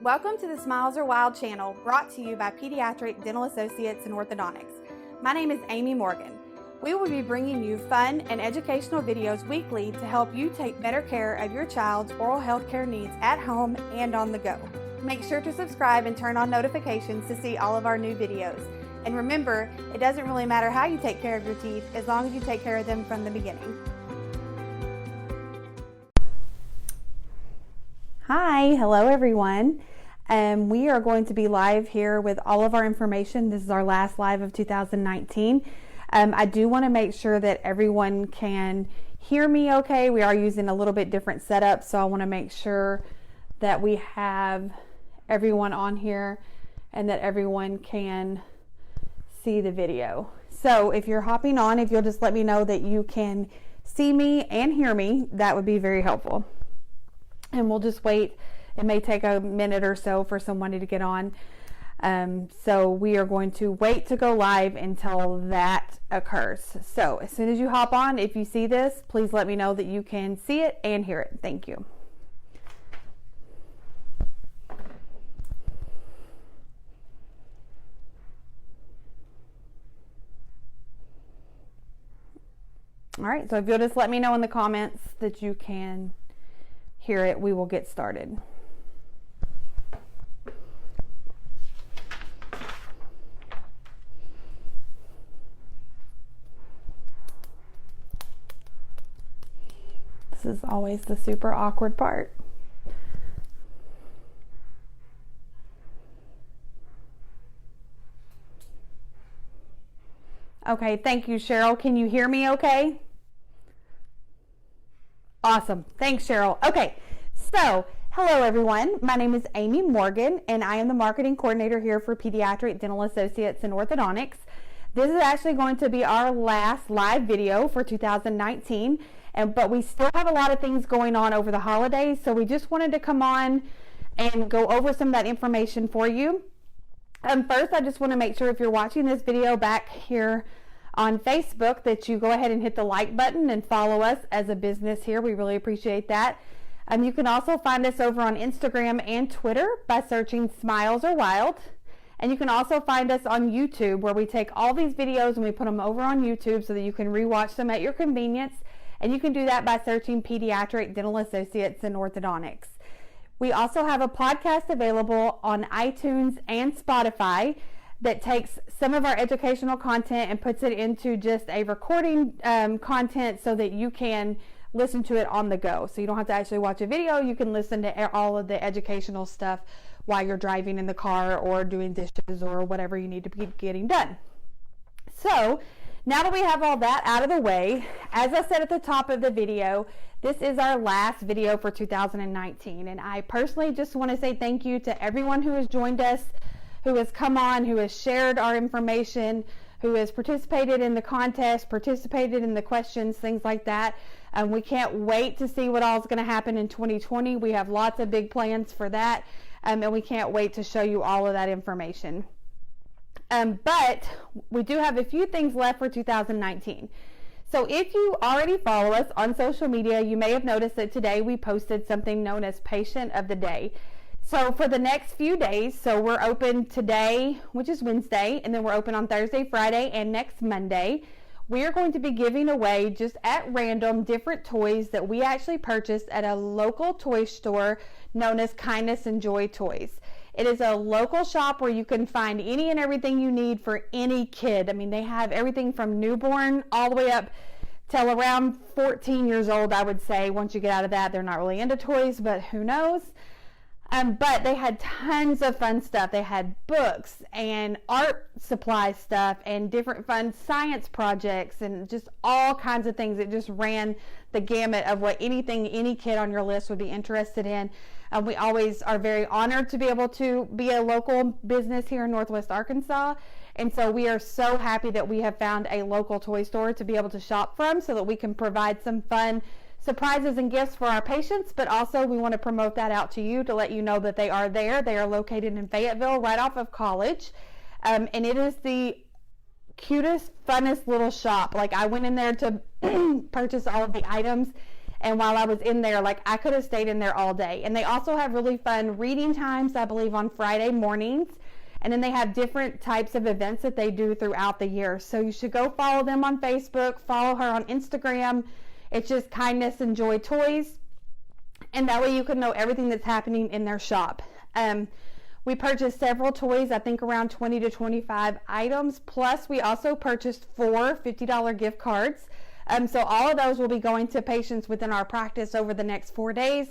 Welcome to the Smiles Are Wild channel, brought to you by Pediatric Dental Associates in Orthodontics. My name is Amy Morgan. We will be bringing you fun and educational videos weekly to help you take better care of your child's oral health care needs at home and on the go. Make sure to subscribe and turn on notifications to see all of our new videos. And remember, it doesn't really matter how you take care of your teeth as long as you take care of them from the beginning. Hi, hello everyone. We are going to be live here with all of our information. This is our last live of 2019. I do want to make sure that everyone can hear me okay. We are using a little bit different setup, so I want to make sure that we have everyone on here and that everyone can see the video. So if you're hopping on, if you'll just let me know that you can see me and hear me, that would be very helpful. And we'll just wait. It may take a minute or so for somebody to get on. So we are going to wait to go live until that occurs. So as soon as you hop on, if you see this, please let me know that you can see it and hear it. Thank you. All right, so if you'll just let me know in the comments that you can hear it, we will get started. This is always the super awkward part. Okay, thank you, Cheryl. Can you hear me okay? Awesome. Thanks, Cheryl. Okay, so hello everyone. My name is Amy Morgan and I am the marketing coordinator here for Pediatric Dental Associates in Orthodontics. This is actually going to be our last live video for 2019, but we still have a lot of things going on over the holidays, so we just wanted to come on and go over some of that information for you. First, I just want to make sure if you're watching this video back here on Facebook that you go ahead and hit the like button and follow us as a business here. We really appreciate that. You can also find us over on Instagram and Twitter by searching Smiles Are Wild. And you can also find us on YouTube, where we take all these videos and we put them over on YouTube so that you can rewatch them at your convenience. And you can do that by searching Pediatric Dental Associates in Orthodontics. We also have a podcast available on iTunes and Spotify that takes some of our educational content and puts it into just a recording content so that you can listen to it on the go. So you don't have to actually watch a video. You can listen to all of the educational stuff while you're driving in the car or doing dishes or whatever you need to be getting done. So now that we have all that out of the way, as I said at the top of the video, this is our last video for 2019. And I personally just want to say thank you to everyone who has joined us, who has come on, who has shared our information, who has participated in the contest, participated in the questions, things like that. We can't wait to see what all is going to happen in 2020. We have lots of big plans for that, and we can't wait to show you all of that information. But we do have a few things left for 2019. So if you already follow us on social media, you may have noticed that today we posted something known as Patient of the Day. So for the next few days, so we're open today, which is Wednesday, and then we're open on Thursday, Friday, and next Monday. We are going to be giving away, just at random, different toys that we actually purchased at a local toy store known as Kindness and Joy Toys. It is a local shop where you can find any and everything you need for any kid. I mean, they have everything from newborn all the way up till around 14 years old, I would say. Once you get out of that, they're not really into toys, but who knows? But they had tons of fun stuff. They had books and art supply stuff and different fun science projects and just all kinds of things. It just ran the gamut of what anything any kid on your list would be interested in. We always are very honored to be able to be a local business here in Northwest Arkansas. And so we are so happy that we have found a local toy store to be able to shop from so that we can provide some fun surprises and gifts for our patients, but also we want to promote that out to you to let you know that they are there. They are located in Fayetteville, right off of College. And it is the cutest, funnest little shop. Like, I went in there to purchase all of the items, And while I was in there, like, I could have stayed in there all day. And they also have really fun reading times, I believe, on Friday mornings. And then they have different types of events that they do throughout the year. So you should go follow them on Facebook, follow her on Instagram. It's just Kindness and Joy Toys. And that way you can know everything that's happening in their shop. We purchased several toys, I think around 20 to 25 items. Plus, we also purchased 4 $50 gift cards. So all of those will be going to patients within our practice over the next 4 days.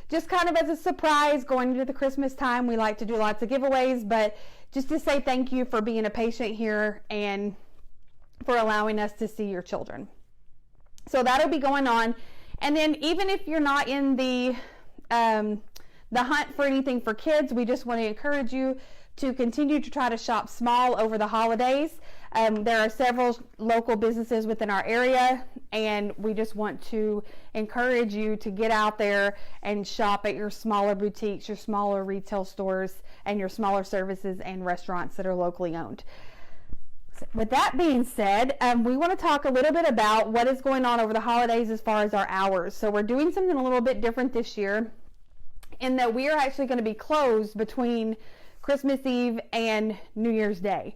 Just kind of as a surprise going into the Christmas time. We like to do lots of giveaways, but just to say thank you for being a patient here and for allowing us to see your children. So that'll be going on. And then even if you're not in the hunt for anything for kids, we just want to encourage you to continue to try to shop small over the holidays. There are several local businesses within our area, and we just want to encourage you to get out there and shop at your smaller boutiques, your smaller retail stores, and your smaller services and restaurants that are locally owned. With that being said, we want to talk a little bit about what is going on over the holidays as far as our hours. So we're doing something a little bit different this year in that we are actually going to be closed between Christmas Eve and New Year's Day.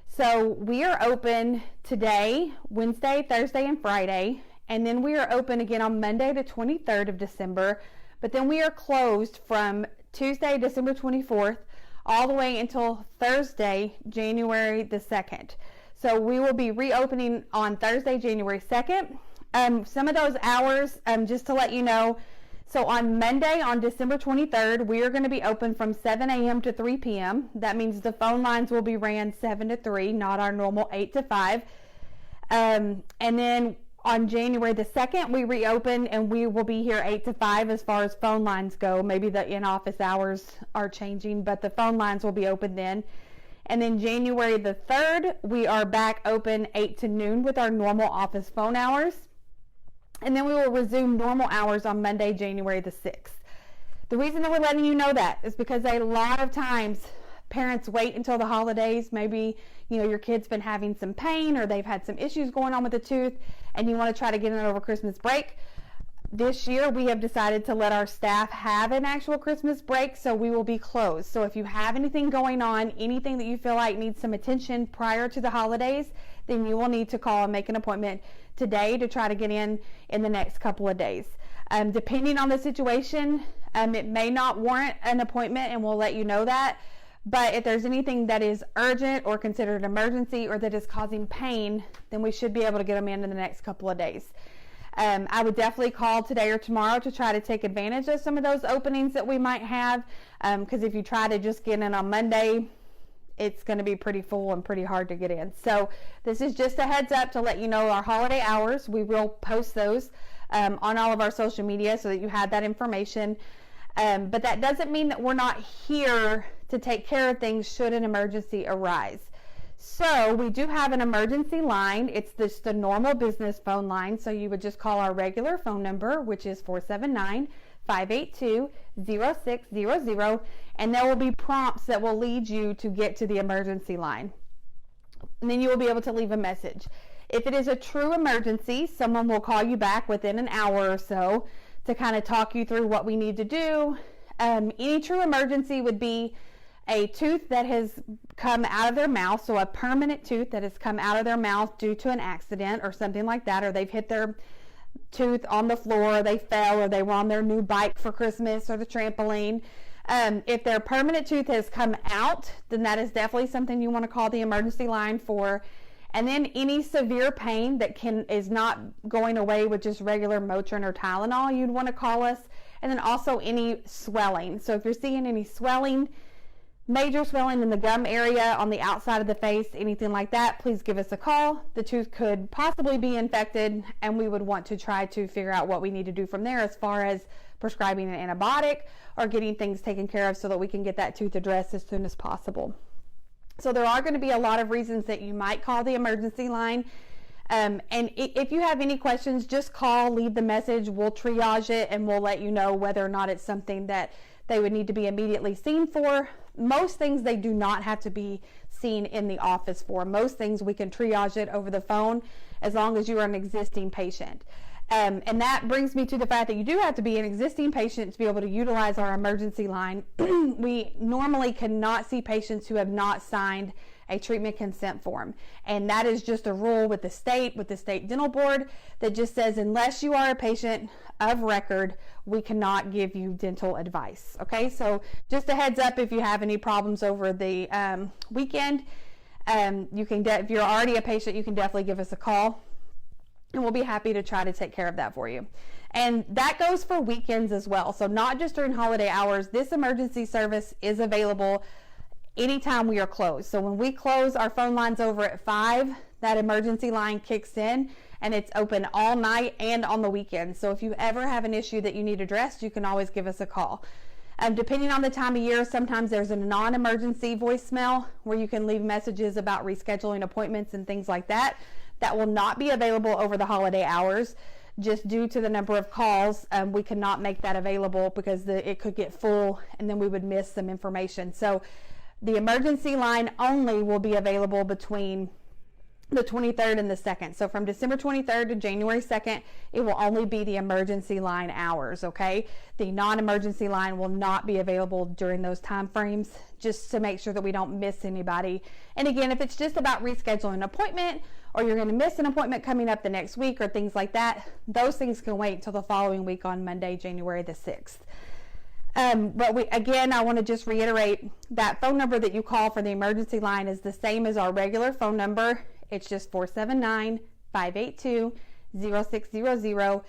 So we are open today, Wednesday, Thursday, and Friday, and then we are open again on Monday the 23rd of December, but then we are closed from Tuesday, December 24th, all the way until Thursday, January the 2nd. So we will be reopening on Thursday, January 2nd. Some of those hours, just to let you know, so on Monday, on December 23rd, we are going to be open from 7 a.m. to 3 p.m. That means the phone lines will be ran 7 to 3, not our normal 8 to 5. And then on January the 2nd, we reopen and we will be here 8 to 5 as far as phone lines go. Maybe the in-office hours are changing, but the phone lines will be open then. And then January the 3rd, we are back open 8 to noon with our normal office phone hours. And then we will resume normal hours on Monday, January the 6th. The reason that we're letting you know that is because a lot of times parents wait until the holidays. Maybe, your kid's been having some pain or they've had some issues going on with the tooth and you want to try to get it over Christmas break. This year, we have decided to let our staff have an actual Christmas break, so we will be closed. So if you have anything going on, anything that you feel like needs some attention prior to the holidays, then you will need to call and make an appointment today to try to get in the next couple of days. Depending on the situation, it may not warrant an appointment, and we'll let you know that. But if there's anything that is urgent or considered an emergency or that is causing pain, then we should be able to get them in the next couple of days. I would definitely call today or tomorrow to try to take advantage of some of those openings that we might have, because if you try to just get in on Monday, it's going to be pretty full and pretty hard to get in. So this is just a heads up to let you know our holiday hours. We will post those on all of our social media so that you have that information. But that doesn't mean that we're not here to take care of things should an emergency arise. So we do have an emergency line. It's just the normal business phone line. So you would just call our regular phone number, which is 479-582-0600, and there will be prompts that will lead you to get to the emergency line. And then you will be able to leave a message. If it is a true emergency, someone will call you back within an hour or so to kind of talk you through what we need to do. Any true emergency would be a tooth that has come out of their mouth, so a permanent tooth that has come out of their mouth due to an accident or something like that, or they've hit their tooth on the floor, or they fell, or they were on their new bike for Christmas or the trampoline. If their permanent tooth has come out, then that is definitely something you want to call the emergency line for. And then any severe pain that is not going away with just regular Motrin or Tylenol, you'd want to call us. And then also any swelling. So if you're seeing any swelling, major swelling in the gum area, on the outside of the face, anything like that, please give us a call. The tooth could possibly be infected, and we would want to try to figure out what we need to do from there as far as prescribing an antibiotic or getting things taken care of so that we can get that tooth addressed as soon as possible. So there are going to be a lot of reasons that you might call the emergency line. And if you have any questions, just call, leave the message. We'll triage it, and we'll let you know whether or not it's something that they would need to be immediately seen for. Most things they do not have to be seen in the office for. Most things we can triage it over the phone as long as you are an existing patient. And that brings me to the fact that you do have to be an existing patient to be able to utilize our emergency line. We normally cannot see patients who have not signed a treatment consent form. And that is just a rule with the state dental board, that just says unless you are a patient of record, we cannot give you dental advice. Okay, so just a heads up, if you have any problems over the weekend, you can if you're already a patient, you can definitely give us a call, and we'll be happy to try to take care of that for you. And that goes for weekends as well. So not just during holiday hours. This emergency service is available anytime we are closed. So when we close our phone lines over at 5, that emergency line kicks in, and it's open all night and on the weekend. So if you ever have an issue that you need addressed, you can always give us a call. Depending on the time of year, sometimes there's a non-emergency voicemail where you can leave messages about rescheduling appointments and things like that. That will not be available over the holiday hours, just due to the number of calls. We cannot make that available because it could get full and then we would miss some information. So the emergency line only will be available between the 23rd and the 2nd. So from December 23rd to January 2nd, it will only be the emergency line hours, okay? The non-emergency line will not be available during those time frames, just to make sure that we don't miss anybody. And again, if it's just about rescheduling an appointment, or you're gonna miss an appointment coming up the next week or things like that, those things can wait until the following week on Monday, January the 6th. But I want to just reiterate that phone number that you call for the emergency line is the same as our regular phone number. It's just 479-582-0600.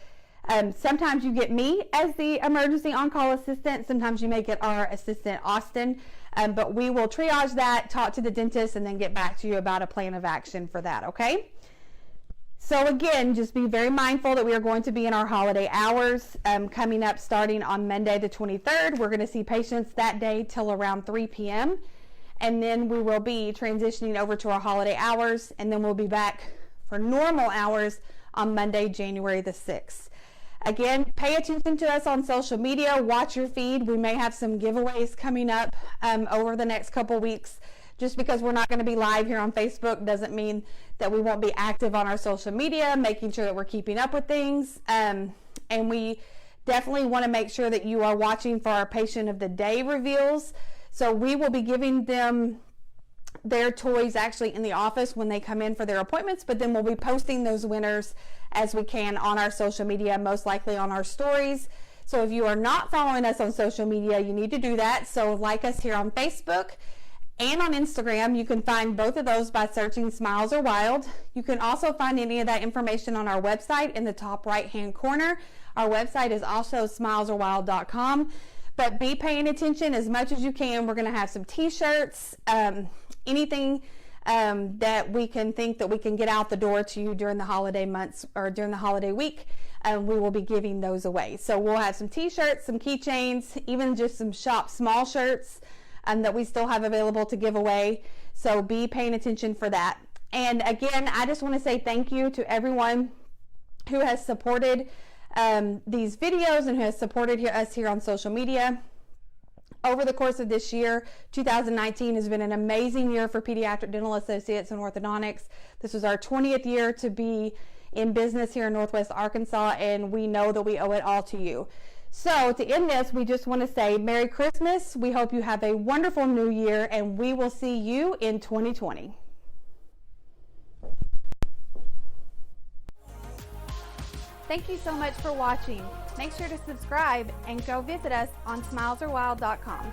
Sometimes you get me as the emergency on-call assistant. Sometimes you may get our assistant, Austin. But we will triage that, talk to the dentist, and then get back to you about a plan of action for that, okay? So again, just be very mindful that we are going to be in our holiday hours coming up starting on Monday the 23rd. We're going to see patients that day till around 3 p.m. And then we will be transitioning over to our holiday hours, and then we'll be back for normal hours on Monday, January the 6th. Again, pay attention to us on social media. Watch your feed. We may have some giveaways coming up over the next couple weeks. Just because we're not going to be live here on Facebook doesn't mean that we won't be active on our social media, making sure that we're keeping up with things. And we definitely want to make sure that you are watching for our Patient of the Day reveals. So we will be giving them their toys actually in the office when they come in for their appointments, but then we'll be posting those winners as we can on our social media, most likely on our stories. So if you are not following us on social media, you need to do that. So like us here on Facebook and on Instagram. You can find both of those by searching Smiles Are Wild. You can also find any of that information on our website in the top right hand corner. Our website is also smilesarewild.com. But be paying attention as much as you can. We're going to have some t-shirts, anything that we can think that we can get out the door to you during the holiday months or during the holiday week. We will be giving those away. So we'll have some t-shirts, some keychains, even just some shop small shirts that we still have available to give away. So be paying attention for that. And again, I just want to say thank you to everyone who has supported these videos and who has supported us here on social media. Over the course of this year, 2019 has been an amazing year for Pediatric Dental Associates and Orthodontics. This was our 20th year to be in business here in Northwest Arkansas, and we know that we owe it all to you. So to end this, we just want to say Merry Christmas. We hope you have a wonderful New Year, and we will see you in 2020. Thank you so much for watching. Make sure to subscribe and go visit us on smilesarewild.com.